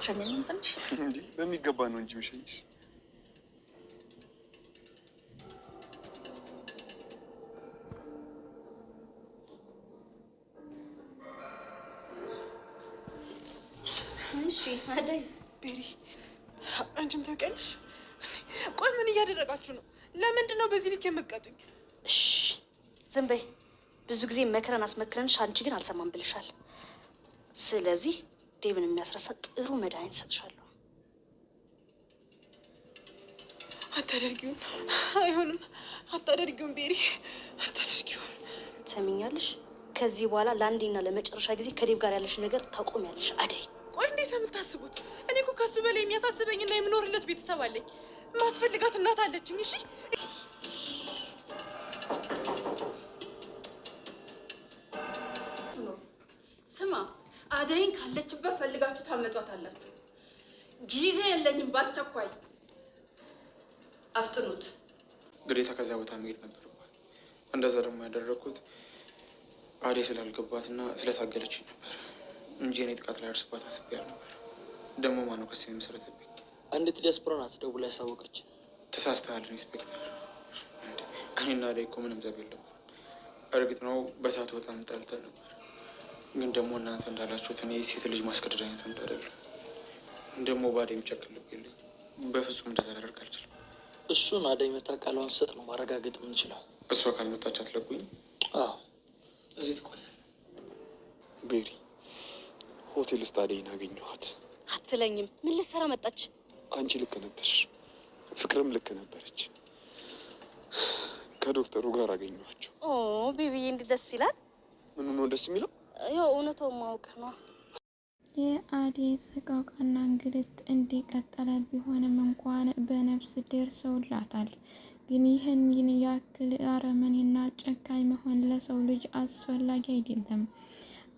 አትሸኘኝም? ትንሽ እንዴ በሚገባ ነው እንጂ መሸኝሽ። እሺ አደይ ቤሪ፣ አንቺም ታውቂያለሽ። ቆይ ምን እያደረጋችሁ ነው? ለምንድን ነው በዚህ ልክ የምትቀጡኝ? እሺ ዝም በይ። ብዙ ጊዜ መክረን አስመክረንሽ አንቺ ግን አልሰማም ብልሻል። ስለዚህ ዴቭን የሚያስረሳ ጥሩ መድኃኒት ሰጥሻለሁ። አታደርጊውም። አይሆንም። አታደርጊውም ቤሪ፣ አታደርጊውም። ትሰሚኛለሽ? ከዚህ በኋላ ለአንዴና ለመጨረሻ ጊዜ ከዴቭ ጋር ያለሽ ነገር ታቆሚያለሽ አደይ። ቆይ እንዴት ነው የምታስቡት? እኔ እኮ ከሱ በላይ የሚያሳስበኝና የምኖርለት ቤተሰብ አለኝ። ማስፈልጋት እናት አለችኝ። እሺ ስማ፣ አደይን ካለችበት ፈልጋችሁ ታመጧታላችሁ። ጊዜ የለኝም፣ በአስቸኳይ አፍጥኑት። ግዴታ ከዚያ ቦታ መሄድ ነበረባት። እንደዛ ደግሞ ያደረግኩት አደይ ስላልገባትና ስለታገለችኝ ነበር እንጂ እኔ ጥቃት ላይ አርስባት አስቤ ነበር። ደግሞ ማነው ክስ የመሰረተብኝ? አንዲት ዲያስፖራ ናት ደውላ ያሳወቀችን። ተሳስተሃል ኢንስፔክተር። እኔና አደይ እኮ ምንም ዘብ የለም። እርግጥ ነው በሰዓቱ በጣም ጠልተን ነበር፣ ግን ደግሞ እናንተ እንዳላችሁት እኔ ሴት ልጅ ማስገደድ አይነት እንዳደለም ደግሞ በአደይ የሚጨክል ልብ የለኝ። በፍጹም እንደዛ ላደርግ አልችልም። እሱን አደይ መታ ቃሏን ሰጥ ነው ማረጋገጥ የምንችለው። እሷ ካልመጣች አትለቁኝ? አዎ እዚህ ትቆያለህ። ቤሪ፣ ሆቴል ውስጥ አደይን አገኘኋት። አትለኝም? ምን ልትሰራ መጣች? አንቺ ልክ ነበርሽ፣ ፍቅርም ልክ ነበረች። ከዶክተሩ ጋር አገኘኋቸው። ኦ ቤቢዬ፣ እንዴት ደስ ይላል። ምኑ ነው ደስ የሚለው? ያው እውነታውን ማወቅ ነው። የአደይ ሰቆቃና እንግልት እንደቀጠለ ቢሆንም እንኳን በነፍስ ደርሰውላታል። ግን ይህን ያክል አረመኔና ጨካኝ መሆን ለሰው ልጅ አስፈላጊ አይደለም።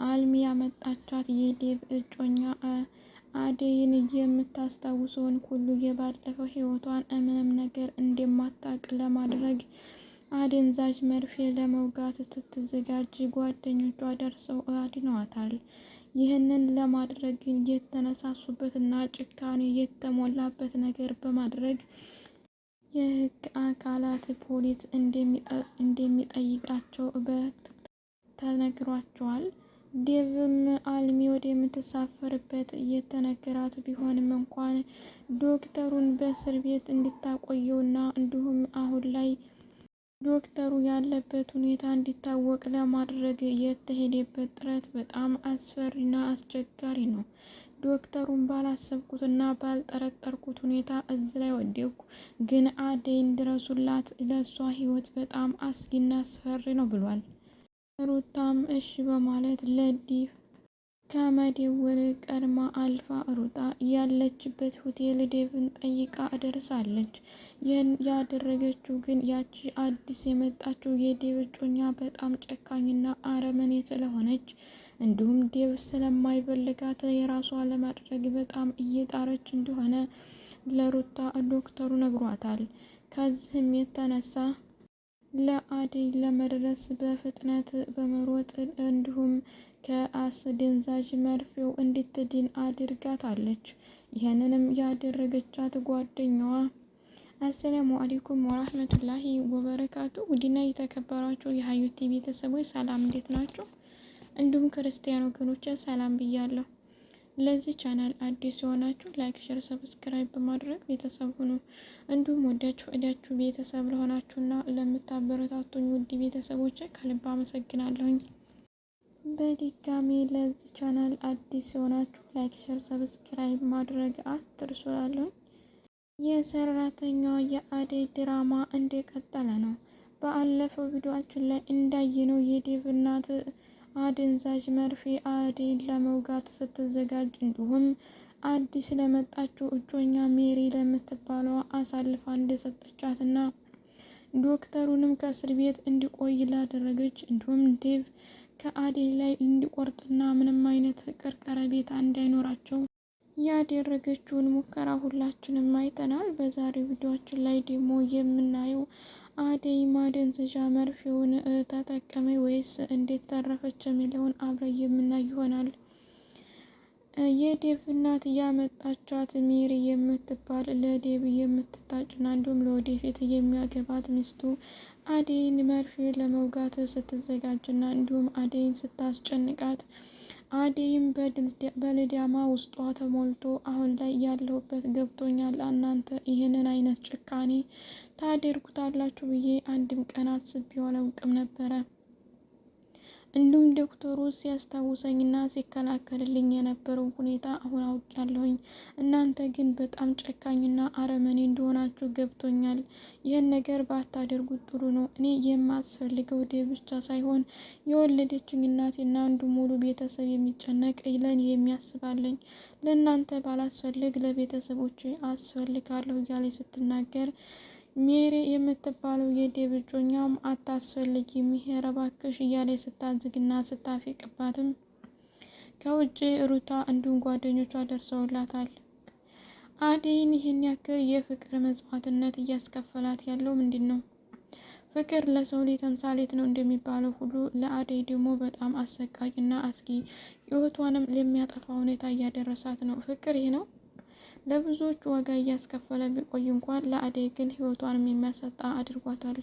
አልሚ ያመጣቻት የዴቭ እጮኛ አደይን የምታስታውሰውን ሁሉ የባለፈው ህይወቷን ምንም ነገር እንደማታውቅ ለማድረግ አደንዛዥ መርፌ ለመውጋት ስትዘጋጅ ጓደኞቿ ደርሰው አድነዋታል። ይህንን ለማድረግ የተነሳሱበትና ጭካኔ የተሞላበት ነገር በማድረግ የህግ አካላት ፖሊስ እንደሚጠይቃቸው ተነግሯቸዋል። ዴቭም አልሚ ወደምትሳፈርበት የተነገራት ቢሆንም እንኳን ዶክተሩን በእስር ቤት እንዲታቆየውና እንዲሁም አሁን ላይ ዶክተሩ ያለበት ሁኔታ እንዲታወቅ ለማድረግ የተሄደበት ጥረት በጣም አስፈሪና አስቸጋሪ ነው። ዶክተሩን ባላሰብኩትና ባልጠረጠርኩት ሁኔታ እዚህ ላይ ወደኩ፣ ግን አደይን ድረሱላት፣ ለሷ ህይወት በጣም አስጊና አስፈሪ ነው ብሏል። ሩታም እሺ በማለት ለዴቭ ከመደወል ቀድማ አልፋ ሩጣ ያለችበት ሆቴል ዴቭን ጠይቃ ደርሳለች። ይህን ያደረገችው ግን ያቺ አዲስ የመጣችው የዴቭ እጮኛ በጣም ጨካኝና አረመኔ ስለሆነች እንዲሁም ዴቭ ስለማይፈልጋት የራሷ ለማድረግ በጣም እየጣረች እንደሆነ ለሩታ ዶክተሩ ነግሯታል። ከዚህም የተነሳ ለአደይ ለመድረስ በፍጥነት በመሮጥ እንዲሁም ከአስደንዛዥ መርፌው እንድትድን አድርጋታለች። ይህንንም ያደረገቻት ጓደኛዋ። አሰላሙ አለይኩም ወራህመቱላሂ ወበረካቱ። ውድና የተከበራችሁ የሀዩቲ ቤተሰቦች ሰላም፣ እንዴት ናችሁ? እንዲሁም ክርስቲያን ወገኖች ሰላም ብያለሁ። ለዚህ ቻናል አዲስ የሆናችሁ ላይክ፣ ሼር፣ ሰብስክራይብ በማድረግ ቤተሰብ ሁኑ። እንዲሁም ወዳችሁ ቤተሰብ ለሆናችሁና ለምታበረታቱኝ ውድ ቤተሰቦች ከልብ አመሰግናለሁኝ። በድጋሚ ለዚህ ቻናል አዲስ የሆናችሁ ላይክ፣ ሼር፣ ሰብስክራይብ ማድረግ አትርሱላለሁ። የሰራተኛዋ የአደይ ድራማ እንደቀጠለ ነው። በአለፈው ቪዲዮአችን ላይ እንዳየነው የዴቭ እናት አደንዛዥ መርፌ አደይን ለመውጋት ስትዘጋጅ እንዲሁም አዲስ ለመጣችው እጮኛ ሜሪ ለምትባለው አሳልፋ እንደሰጠቻትና ዶክተሩንም ከእስር ቤት እንዲቆይ ላደረገች እንዲሁም ዴቭ ከአደይ ላይ እንዲቆርጥና ምንም አይነት ፍቅር ቀረቤታ እንዳይኖራቸው ያደረገችውን ሙከራ ሁላችንም አይተናል። በዛሬው ቪዲዮአችን ላይ ደግሞ የምናየው አደይ ማደንዘዣ መርፌውን ተጠቀመ ወይስ እንዴት ተረፈች የሚለውን አብረን የምናይ ይሆናል። የዴቭ እናት ያመጣቻት ሜሪ የምትባል ለዴቭ የምትታጭና እንዲሁም ለወደፊት የሚያገባት ሚስቱ አደይን መርፌ ለመውጋት ስትዘጋጅና እንዲሁም አደይን ስታስጨንቃት አደይም በልዳማ ውስጧ ተሞልቶ አሁን ላይ ያለሁበት ገብቶኛል፣ እናንተ ይህንን አይነት ጭካኔ ታደርጉታላችሁ ብዬ አንድም ቀን አስቤው አላውቅም ነበረ። እንዲሁም ዶክተሩ ሲያስታውሰኝና ሲከላከልልኝ የነበረው ሁኔታ አሁን አውቄያለሁኝ። እናንተ ግን በጣም ጨካኝና አረመኔ እንደሆናችሁ ገብቶኛል። ይህን ነገር ባታደርጉት ጥሩ ነው። እኔ የማስፈልገው ዴቭ ብቻ ሳይሆን የወለደችኝ እናቴና አንዱ ሙሉ ቤተሰብ የሚጨነቅ ለኔ የሚያስባለኝ። ለእናንተ ባላስፈልግ ለቤተሰቦች አስፈልጋለሁ እያለ ስትናገር ሜሪ የምትባለው የዴቭ እጮኛም አታስፈልጊም ሄረ እባክሽ እያለ ስታዝግና ስታፌቅባትም ከውጭ ሩታ እንዲሁም ጓደኞቿ ደርሰውላታል። አደይን ይህን ያክል የፍቅር መስዋዕትነት እያስከፈላት ያለው ምንድን ነው? ፍቅር ለሰው ልጅ ተምሳሌት ነው እንደሚባለው ሁሉ ለአደይ ደግሞ በጣም አሰቃቂና አስጊ ሕይወቷንም ለሚያጠፋ ሁኔታ እያደረሳት ነው። ፍቅር ይህ ነው። ለብዙዎች ዋጋ እያስከፈለ ቢቆይ እንኳን ለአደይ ግን ሕይወቷንም የሚያሰጣ አድርጓታል።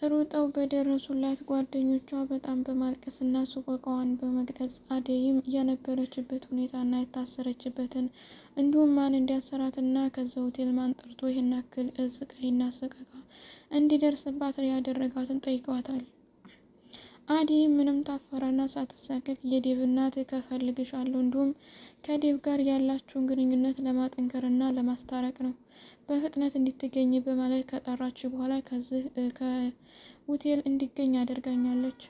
ሩጠው በደረሱላት ጓደኞቿ በጣም በማልቀስና ሱቆቃዋን በመግለጽ አደይም የነበረችበት ሁኔታና የታሰረችበትን እንዲሁም ማን እንዲያሰራትና ከዛ ሆቴል ማን ጠርቶ ይህን ያክል ስቃይና ሰቀቃ እንዲደርስባት ያደረጋትን ጠይቀዋታል። አደይ ምንም ታፈራና ሳትሳቀቅ የዴቭ እናት ከፈልግሻለሁ እንዲሁም ከዴቭ ጋር ያላችሁን ግንኙነት ለማጠንከርና ለማስታረቅ ነው በፍጥነት እንድትገኝ በማለት ከጠራች በኋላ ከዚህ ከሆቴል እንዲገኝ አደርጋኛለች።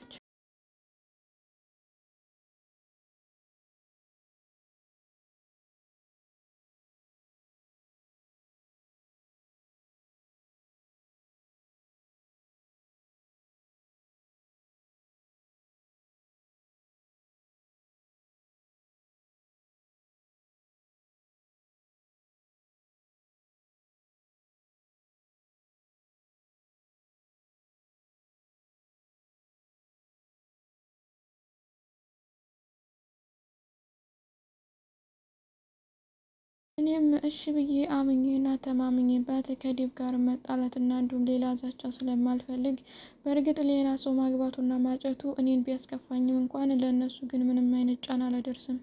እኔም እሺ ብዬ አምኜና ተማምኜበት ከዴቭ ጋር መጣላትና እንዲሁም ሌላ ዛቻ ስለማልፈልግ በእርግጥ ሌላ ሰው ማግባቱና ማጨቱ እኔን ቢያስከፋኝም እንኳን ለእነሱ ግን ምንም አይነት ጫና አላደርስም።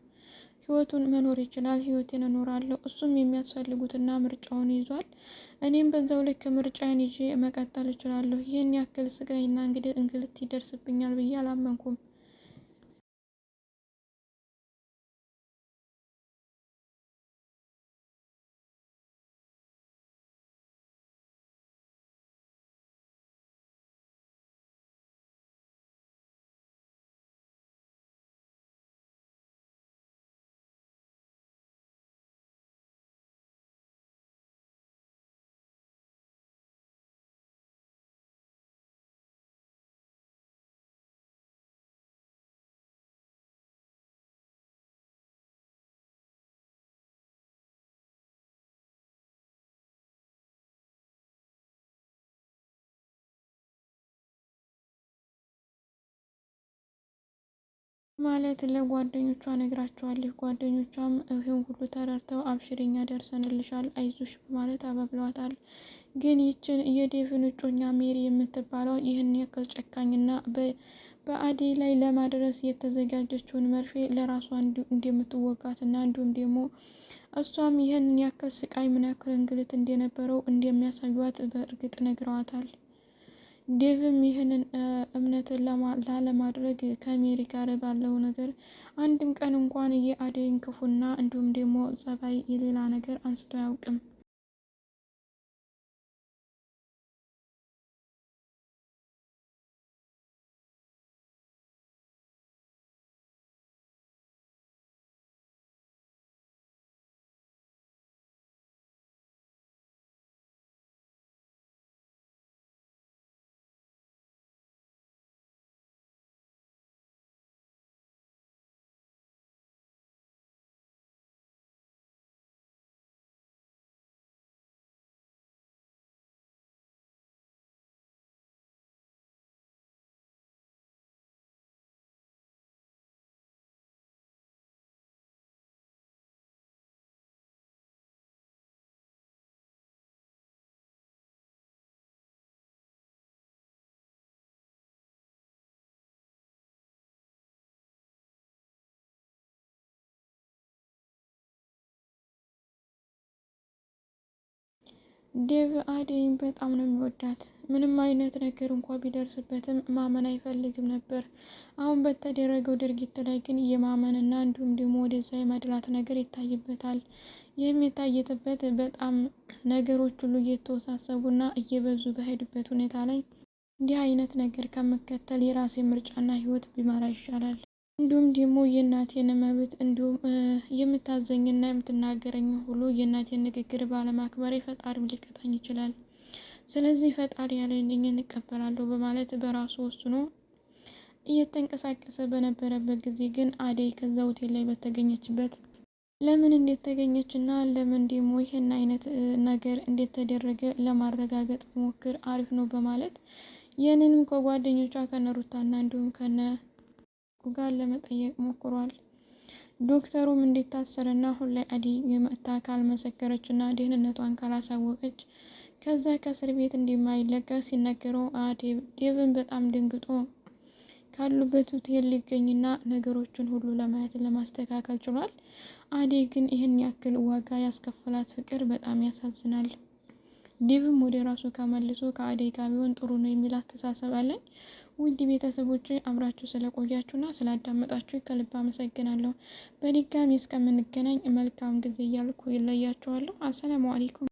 ህይወቱን መኖር ይችላል፣ ህይወቴን እኖራለሁ። እሱም የሚያስፈልጉትና ምርጫውን ይዟል። እኔም በዛው ልክ ምርጫዬን ይዤ መቀጠል እችላለሁ። ይህን ያክል ስቃይና እንግዲህ እንግልት ይደርስብኛል ብዬ አላመንኩም። ማለት ለጓደኞቿ ነግራቸዋለች። ጓደኞቿም ይህን ሁሉ ተረድተው አብሽሪኛ ደርሰንልሻል፣ አይዞሽ በማለት አባብለዋታል። ግን ይችን የዴቭን እጮኛ ሜሪ የምትባለው ይህን ያክል ጨካኝና በአደይ ላይ ለማድረስ የተዘጋጀችውን መርፌ ለራሷ እንደምትወጋትና እንዲሁም ደግሞ እሷም ይህንን ያክል ስቃይ ምን ያክል እንግልት እንደነበረው እንደሚያሳዩት በእርግጥ ነግረዋታል። ዴቭም ይህንን እምነትን ላለማድረግ ከሜሪ ጋር ባለው ነገር አንድም ቀን እንኳን የአደይን ክፉና እንዲሁም ደግሞ ጸባይ የሌላ ነገር አንስቶ አያውቅም። ዴቭ አደይን በጣም ነው የሚወዳት። ምንም አይነት ነገር እንኳ ቢደርስበትም ማመን አይፈልግም ነበር። አሁን በተደረገው ድርጊት ላይ ግን የማመንና እንዲሁም ደግሞ ወደዛ የማድላት ነገር ይታይበታል። ይህም የታየበት በጣም ነገሮች ሁሉ እየተወሳሰቡና እየበዙ በሄዱበት ሁኔታ ላይ እንዲህ አይነት ነገር ከመከተል የራሴ ምርጫና ህይወት ቢመራ ይሻላል። እንዲሁም ደግሞ የእናቴን መብት እንዲሁም የምታዘኝና የምትናገረኝ ሁሉ የእናቴን ንግግር ባለማክበሬ ፈጣሪ ሊቀጣኝ ይችላል። ስለዚህ ፈጣሪ ያለኝን እቀበላለሁ በማለት በራሱ ወስኖ እየተንቀሳቀሰ በነበረበት ጊዜ ግን አደይ ከዛ ሆቴል ላይ በተገኘችበት ለምን እንዴት ተገኘች እና ለምን ደግሞ ይህን አይነት ነገር እንዴት ተደረገ ለማረጋገጥ ሞክር አሪፍ ነው በማለት ይህንንም ከጓደኞቿ ከነሩታና እንዲሁም ከነ ጋር ለመጠየቅ ሞክሯል። ዶክተሩም እንዲታሰርና አሁን ላይ አደይ የመታ ካልመሰከረች እና ደህንነቷን ካላሳወቀች ከዛ ከእስር ቤት እንደማይለቀቅ ሲነገረው ዴቭን በጣም ደንግጦ ካሉበት ሆቴል ሊገኝና ነገሮችን ሁሉ ለማየት ለማስተካከል ችሏል። አደይ ግን ይህን ያክል ዋጋ ያስከፈላት ፍቅር በጣም ያሳዝናል። ዴቭም ወደ ራሱ ከመልሶ ከአደይ ጋር ቢሆን ጥሩ ነው የሚል አስተሳሰብ አለኝ። ውድ ቤተሰቦች አብራችሁ ስለቆያችሁና ስላዳመጣችሁ ከልብ አመሰግናለሁ። በድጋሚ እስከምንገናኝ መልካም ጊዜ እያልኩ ይለያችኋለሁ። አሰላሙ አለይኩም።